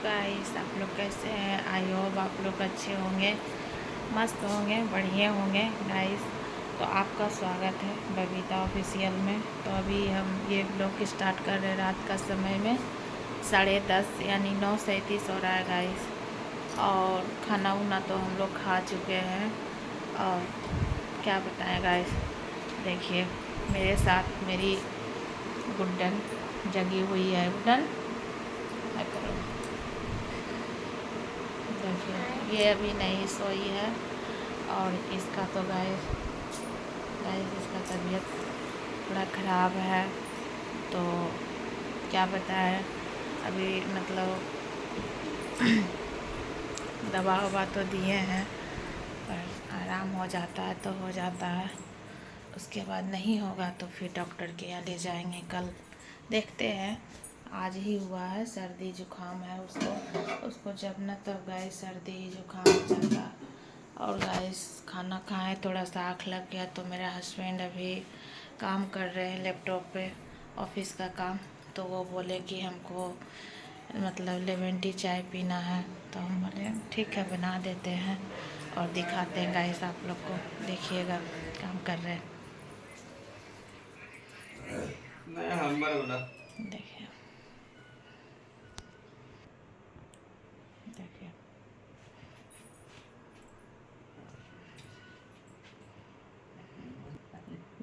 Guys, आप लोग कैसे हैं? आई होप आप लोग अच्छे होंगे, मस्त होंगे, बढ़िया होंगे गाइस। तो आपका स्वागत है बबीता ऑफिशियल में। तो अभी हम ये ब्लॉग स्टार्ट कर रहे हैं रात का समय में 10:30 यानी 9:37 हो रहा है गाइस। और खाना उना तो हम लोग खा चुके हैं। और क्या बताएं गाइस, देखिए मेरे साथ मेरी गुड्डन जगी हुई है। गुड्डन करो, देखिए ये अभी नहीं सोई है। और इसका तो गाइस इसका तबीयत थोड़ा ख़राब है। तो क्या बताएं, अभी मतलब दवा ववा तो दिए हैं, पर आराम हो जाता है तो हो जाता है, उसके बाद नहीं होगा तो फिर डॉक्टर के यहाँ ले जाएंगे। कल देखते हैं। आज ही हुआ है, सर्दी जुकाम है उसको जब न तब गाइस सर्दी जुकाम चलता। और गाइस खाना खाएं, थोड़ा सा आँख लग गया। तो मेरा हस्बैंड अभी काम कर रहे हैं लैपटॉप पे, ऑफिस का काम। तो वो बोले कि हमको मतलब लेमन टी चाय पीना है। तो हम बोले ठीक है बना देते हैं और दिखाते हैं गाइस, आप लोग को देखिएगा काम कर रहे हैं। देखिए देखिए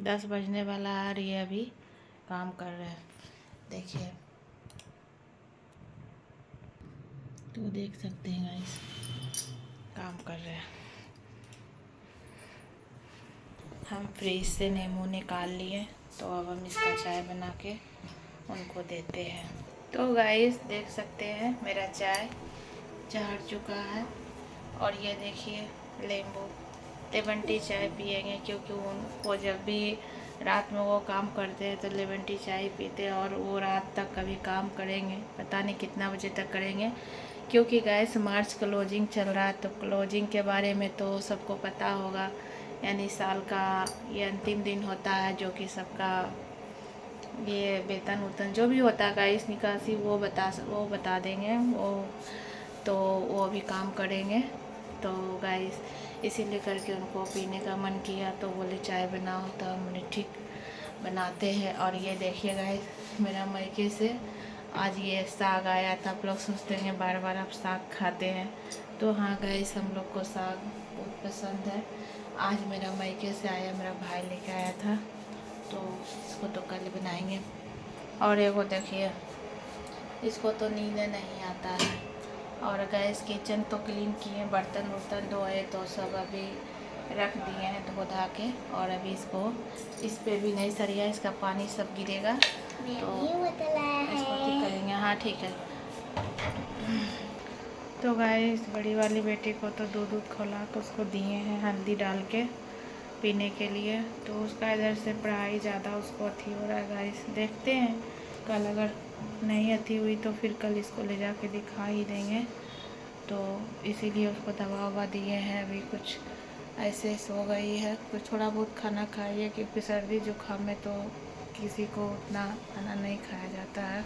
10 बजने वाला आ रही है, अभी काम कर रहे हैं। देखिए तो देख सकते हैं गाइस, काम कर रहे हैं। हम फ्रिज से नींबू निकाल लिए, तो अब हम इसका चाय बना के उनको देते हैं। तो गाइस देख सकते हैं मेरा चाय चढ़ चुका है। और ये देखिए लेमन टी चाय पियेंगे, क्योंकि उनको जब भी रात में वो काम करते हैं तो लेमन टी चाय पीते हैं। और वो रात तक कभी काम करेंगे, पता नहीं कितना बजे तक करेंगे, क्योंकि गैस मार्च क्लोजिंग चल रहा है। तो क्लोजिंग के बारे में तो सबको पता होगा, यानी साल का ये अंतिम दिन होता है, जो कि सबका ये वेतन उतन जो भी होता है गाइस निकासी वो बता देंगे वो। तो वो भी काम करेंगे। तो गाइस इसीलिए करके उनको पीने का मन किया, तो बोले चाय बनाओ। तो हमने ठीक बनाते हैं। और ये देखिए गाइस मेरा मायके से आज ये साग आया था। आप लोग सोचते हैं बार बार आप साग खाते हैं, तो हाँ गाइस हम लोग को साग बहुत पसंद है। आज मेरा मायके से आया, मेरा भाई लेके आया था, तो इसको तो कल बनाएंगे। और एगो देखिए इसको तो नींद नहीं आता है। और गैस किचन तो क्लीन किए, बर्तन वर्तन धोए, तो सब अभी रख दिए हैं धो धा के। और अभी इस पे भी नहीं सरिया, इसका पानी सब गिरेगा तो इसको ठीक करेंगे। हाँ ठीक है। तो गाइस बड़ी वाली बेटी को तो दूध खौला के उसको दिए हैं हल्दी डाल के पीने के लिए। तो उसका इधर से पढ़ाई ज़्यादा उसको अथी हो रहा है गाइस। देखते हैं कल अगर नहीं अथी हुई तो फिर कल इसको ले जाके दिखा ही देंगे। तो इसीलिए उसको दवा ववा दिए हैं। अभी कुछ ऐसे सो गई है, कुछ थोड़ा बहुत खाना खाई है, क्योंकि सर्दी जुकाम में तो किसी को उतना खाना नहीं खाया जाता है।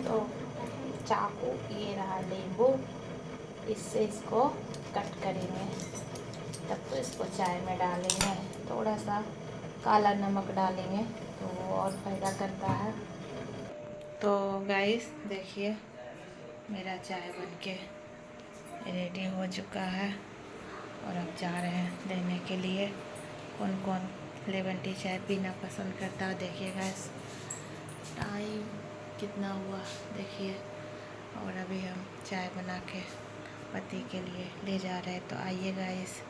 तो चाकू ये रहा नींबू, इससे इसको कट करेंगे, तब तो इसको चाय में डालेंगे। थोड़ा सा काला नमक डालेंगे तो वो और फ़ायदा करता है। तो गाइस देखिए मेरा चाय बनके रेडी हो चुका है और अब जा रहे हैं देने के लिए। कौन कौन लेमन टी चाय पीना पसंद करता है देखिए गाइस। टाइम कितना हुआ देखिए। और अभी हम चाय बना के पति के लिए ले जा रहे हैं। तो आइए गाइस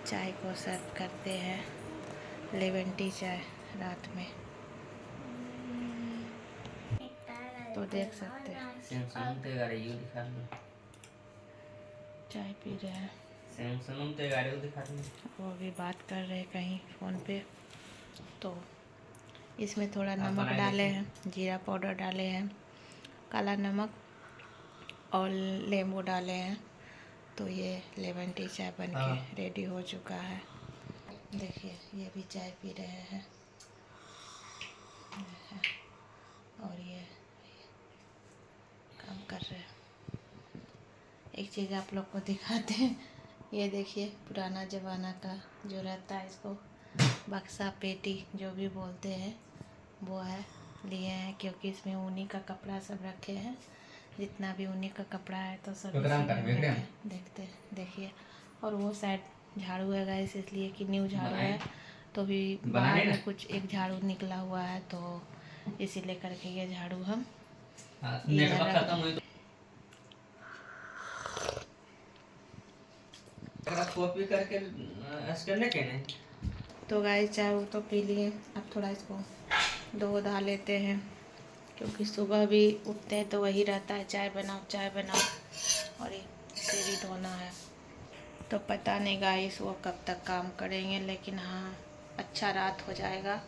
चाय को सर्व करते हैं, लेमन टी चाय रात में। तो देख सकते हैं चाय पी रहे हैं, वो अभी बात कर रहे हैं कहीं फ़ोन पे। तो इसमें थोड़ा नमक डाले हैं, जीरा पाउडर डाले हैं, काला नमक और नींबू डाले हैं। तो ये लेमन टी चाय बन के रेडी हो चुका है। देखिए ये भी चाय पी रहे हैं। और ये काम कर रहे हैं। एक चीज़ आप लोग को दिखाते हैं, ये देखिए पुराना ज़माना का जो रहता है, इसको बक्सा पेटी जो भी बोलते हैं वो है, लिए हैं क्योंकि इसमें ऊनी का कपड़ा सब रखे हैं। जितना भी ऊनी का कपड़ा है तो सब देखते देखिए। और वो साइड झाड़ू है गाइस, इसलिए कि न्यू झाड़ू है तो भी बाहर में कुछ एक झाड़ू निकला हुआ है, तो इसीलिए करके ये झाड़ू हम कॉपी करके तो गाइस चाय वो तो पी लिए। अब थोड़ा इसको धो धा लेते हैं, क्योंकि सुबह भी उठते हैं तो वही रहता है, चाय बनाओ और ये सिर ही धोना है। तो पता नहीं गाइस वो कब तक काम करेंगे, लेकिन हाँ अच्छा रात हो जाएगा।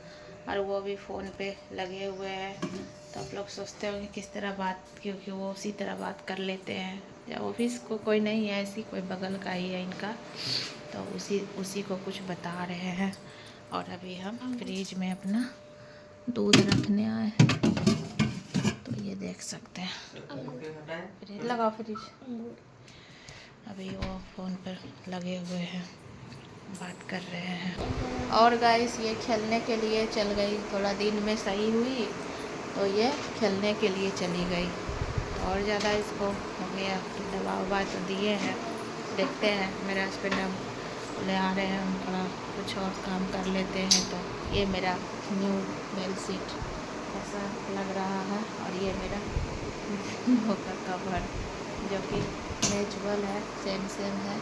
और वो भी फ़ोन पे लगे हुए हैं, तो आप लोग सोचते होंगे किस तरह बात, क्योंकि वो उसी तरह बात कर लेते हैं। जब ऑफिस को कोई नहीं है, ऐसी कोई बगल का ही है इनका, तो उसी को कुछ बता रहे हैं। और अभी हम फ्रिज में अपना दूध रखने आए हैं, तो ये देख सकते हैं। फ्रिज लगाओ फ्रिज। अभी वो फ़ोन पर लगे हुए हैं, बात कर रहे हैं। और गाइस ये खेलने के लिए चल गई, थोड़ा दिन में सही हुई तो ये खेलने के लिए चली गई। और ज़्यादा इसको हो गया, दवा ववा तो दिए हैं, देखते हैं। मेरे हस्बैंड हम ले आ रहे हैं, हम थोड़ा कुछ और काम कर लेते हैं। तो ये मेरा न्यू बेड शीट ऐसा लग रहा है, और ये मेरा का कवर जो कि नेचुरल है, सेम है,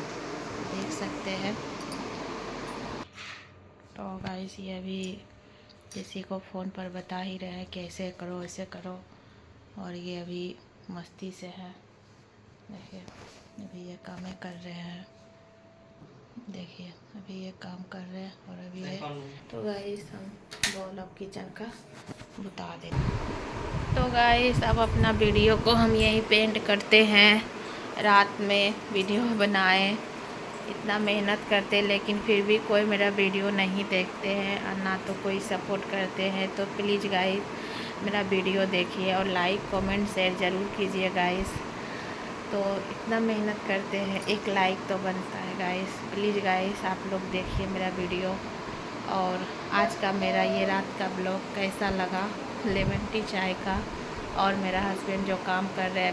देख सकते हैं। तो गाइस ये अभी किसी को फ़ोन पर बता ही रहे हैं कि ऐसे करो ऐसे करो, और ये अभी मस्ती से है। देखिए अभी ये काम कर रहे हैं, देखिए अभी ये काम कर रहे हैं। और अभी ये तो गाइस हम बॉल ऑफ किचन का बता दें। तो गाइस अब अपना वीडियो को हम यही पेंट करते हैं, रात में वीडियो बनाए, इतना मेहनत करते लेकिन फिर भी कोई मेरा वीडियो नहीं देखते हैं और ना तो कोई सपोर्ट करते हैं। तो प्लीज़ गाइस मेरा वीडियो देखिए और लाइक कमेंट शेयर ज़रूर कीजिए गाइस। तो इतना मेहनत करते हैं, एक लाइक तो बनता है गाइस। प्लीज़ गाइस आप लोग देखिए मेरा वीडियो। और आज का मेरा ये रात का ब्लॉग कैसा लगा, लेमन टी चाय का। और मेरा हस्बैंड जो काम कर रहे हैं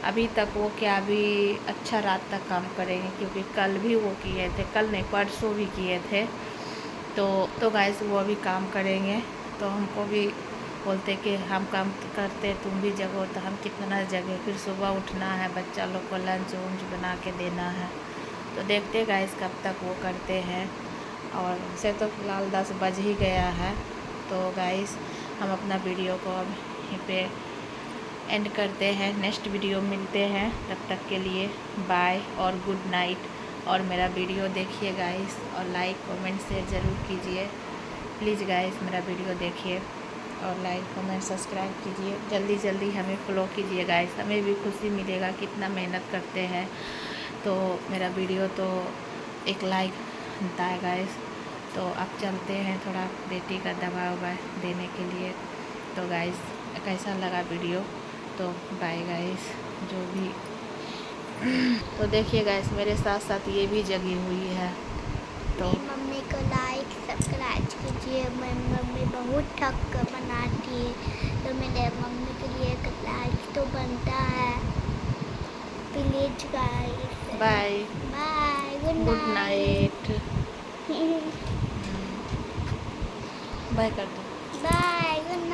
अभी तक वो क्या अभी अच्छा रात तक काम करेंगे, क्योंकि कल भी वो किए थे, कल नहीं परसों भी किए थे। तो गाइस वो अभी काम करेंगे, तो हमको भी बोलते कि हम काम करते तुम भी जगो, तो हम कितना जगह, फिर सुबह उठना है, बच्चा लोग को लंच वंच बना के देना है। तो देखते गाइस कब तक वो करते हैं। और से तो फ़िलहाल 10 बज ही गया है। तो गाइस हम अपना वीडियो को अब यहीं पे एंड करते हैं, नेक्स्ट वीडियो मिलते हैं, तब तक के लिए बाय और गुड नाइट। और मेरा वीडियो देखिए गाइस, और लाइक कमेंट शेयर ज़रूर कीजिए। प्लीज़ गाइस मेरा वीडियो देखिए और लाइक कमेंट सब्सक्राइब कीजिए, जल्दी हमें फॉलो कीजिए गाइस, हमें भी खुशी मिलेगा, कितना मेहनत करते हैं। तो मेरा वीडियो तो एक लाइक बनता है गाइस। तो अब चलते हैं थोड़ा बेटी का दवा ववा देने के लिए। तो गाइस कैसा लगा वीडियो, तो बाय गाइस जो भी। तो देखिए गाइस मेरे साथ साथ ये भी जगी हुई है। तो मम्मी को लाइक सब्सक्राइब कीजिए, मम्मी बहुत ठक बनाती है, तो मेरे मम्मी के लिए एक लाइक तो बनता है। Please guys bye bye, good night. Bye कर दो। बाय।